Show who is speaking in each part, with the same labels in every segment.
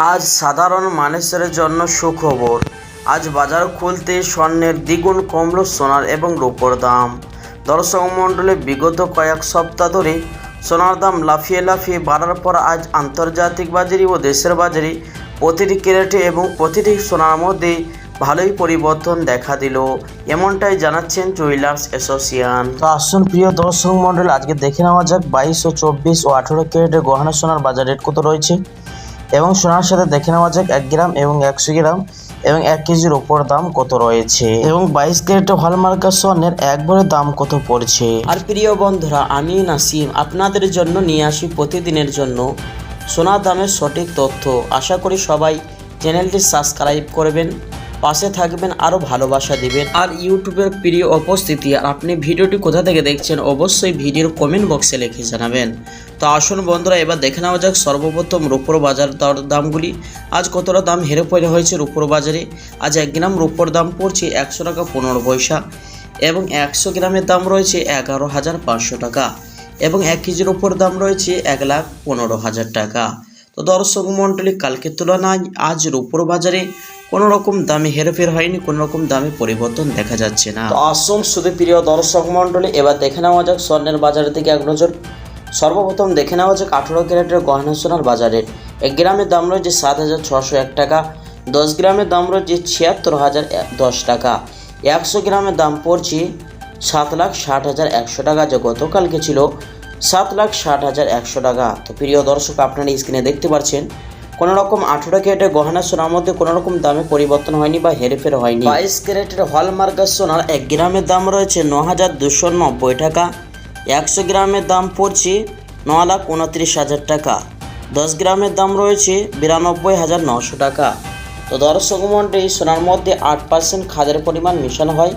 Speaker 1: আজ সাধারণ মানুষের জন্য সুখবর। আজ বাজার খুলতে স্বর্ণের দ্বিগুণ কমল সোনার এবং রূপোর দাম। দর্শক মণ্ডলী, বিগত কয়েক সপ্তাহ ধরে সোনার দাম লাফিয়ে লাফিয়ে বাড়ার পর আজ আন্তর্জাতিক বাজারে ও দেশের বাজারে প্রতিটি ক্যারেটে এবং প্রতিটি সোনার মধ্যে ভালোই পরিবর্তন দেখা দিল, এমনটাই জানাচ্ছেন জুয়েলার্স অ্যাসোসিয়েশন। তো আসুন প্রিয় দর্শক মণ্ডলী, আজকে দেখে নেওয়া যাক 22 ও 24 ও 18 ক্যারেটের গহনা সোনার বাজার রেট কত রয়েছে এবং সোনার সাথে দেখে নেওয়া যাক 1 গ্রাম এবং 100 গ্রাম এবং 1 কেজির ওপর দাম কত রয়েছে এবং 22 ক্যারেটের হলমার্কা স্বর্ণের 1 ভরির দাম কত পড়ছে। আর প্রিয় বন্ধুরা, আমি নাসিম আপনাদের জন্য নিয়ে আসি প্রতিদিনের জন্য সোনার দামের সঠিক তথ্য। আশা করি সবাই চ্যানেলটি সাবস্ক্রাইব করবেন, পাশে থাকবেন, আরও ভালোবাসা দিবেন। আর ইউটিউবের প্রিয় উপস্থিতি, আর আপনি ভিডিওটি কোথা থেকে দেখছেন অবশ্যই ভিডিওর কমেন্ট বক্সে লিখে জানাবেন। তো আসুন বন্ধুরা, এবার দেখে নেওয়া যাক সর্বপ্রথম রূপোর বাজার দামগুলি। আজ কতটা দাম হেরফের হয়েছে রূপোর বাজারে। আজ 1 গ্রাম রূপোর দাম পড়ছে 100 টাকা 15 পয়সা এবং 100 গ্রামের দাম রয়েছে 11,500 টাকা এবং 1 কেজির ওপর দাম রয়েছে 1,15,000 টাকা। তো দর্শক মণ্ডলী, কালকের তুলনায় আজ রূপোর বাজারে কোনো রকম দামে হেরফের হয়নি, কোনো রকম দামে পরিবর্তন দেখা যাচ্ছে না। তো আসুন শুধু প্রিয় দর্শক মণ্ডলী, এবার দেখে নেওয়া যাক স্বর্ণের বাজারের দিকে এক নজর। সর্বপ্রথম দেখে নেওয়া যাক 18 ক্যারেটের গহনা সোনার বাজারের 1 গ্রামের দাম রয়েছে 7,601 টাকা, 10 গ্রামের দাম রয়েছে 76,010 টাকা, 100 গ্রামের দাম পড়ছে 7,60,100 টাকা, যা গতকালকে ছিল 7,60,100 টাকা। তো প্রিয় দর্শক, আপনারা স্ক্রিনে দেখতে পাচ্ছেন কোনো রকম 18 ক্যারেটের গহনা সোনার মধ্যে কোনো রকম দামে পরিবর্তন হয়নি বা হেরফের হয়নি। 22 ক্যারেটের হলমার্কা সোনার 1 গ্রামের দাম রয়েছে 9,290 টাকা, 100 গ্রামের দাম পড়ছে 9,29,000 টাকা, 10 গ্রামের দাম রয়েছে 92,900 টাকা। তো দর্শক মণ্ডলী, সোনার মধ্যে 8% খাদের পরিমাণ মেশানো হয়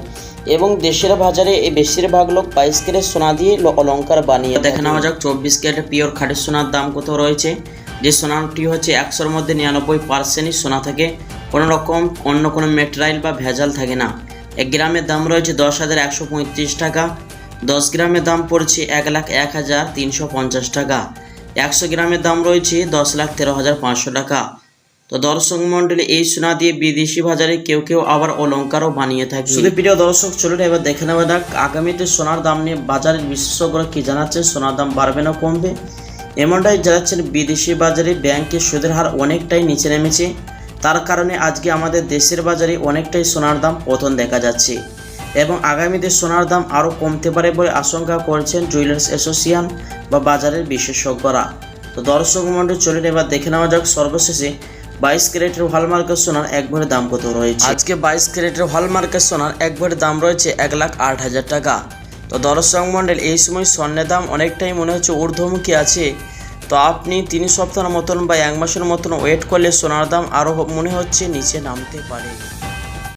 Speaker 1: এবং দেশের বাজারে এই বেশিরভাগ লোক 22 ক্যারেট সোনা দিয়ে অলঙ্কার বানিয়ে। দেখে নেওয়া যাক 24 ক্যারেটের পিওর খাঁটি সোনার দাম কত রয়েছে। যে সোনাটি হচ্ছে 100-র মধ্যে 99%ই সোনা থাকে, কোনো রকম অন্য কোনো মেটেরিয়াল বা ভেজাল থাকে না। 1 গ্রামের দাম রয়েছে 10,135 টাকা, 10 গ্রামের দাম পড়ছে 1,01,350 টাকা, 100 গ্রামের দাম রয়েছে 10,13,500 টাকা। তো দর্শক মণ্ডলী, এই সোনা দিয়ে বিদেশি বাজারে কেউ কেউ আবার অলঙ্কারও বানিয়ে থাকে। শুধু প্রিয় দর্শক, চলুন এবার দেখে নেওয়া যাক আগামীতে সোনার দাম নিয়ে বাজারের বিশেষজ্ঞরা কি জানাচ্ছে। সোনার দাম বাড়বে না কমবে, এমনটাই জানাচ্ছেন। বিদেশি বাজারে ব্যাংকের সুদের হার অনেকটাই নিচে নেমেছে, তার কারণে আজকে আমাদের দেশের বাজারে অনেকটাই সোনার দাম পতন দেখা যাচ্ছে এবং আগামীতে সোনার দাম আরও কমতে পারে বলে আশঙ্কা করছেন জুয়েলার্স অ্যাসোসিয়েশন বা বাজারের বিশেষজ্ঞরা। তো দর্শক মণ্ডলী, চলুন এবার দেখে নেওয়া যাক সর্বশেষে 22 ক্যারেটের হলমার্কা সোনার 1 ভরির দাম কত রয়েছে। আজকে 22 ক্যারেটের হলমার্কা সোনার 1 ভরির দাম রয়েছে 1,08,000 টাকা। তো দর্শক মণ্ডলী, এই সময় স্বর্ণের দাম অনেকটাই মনে হচ্ছে ঊর্ধ্বমুখী আছে। তো আপনি 3 সপ্তাহের মতন বা 1 মাসের মতন ওয়েট করলে সোনার দাম আরও মনে হচ্ছে নিচে নামতে পারে।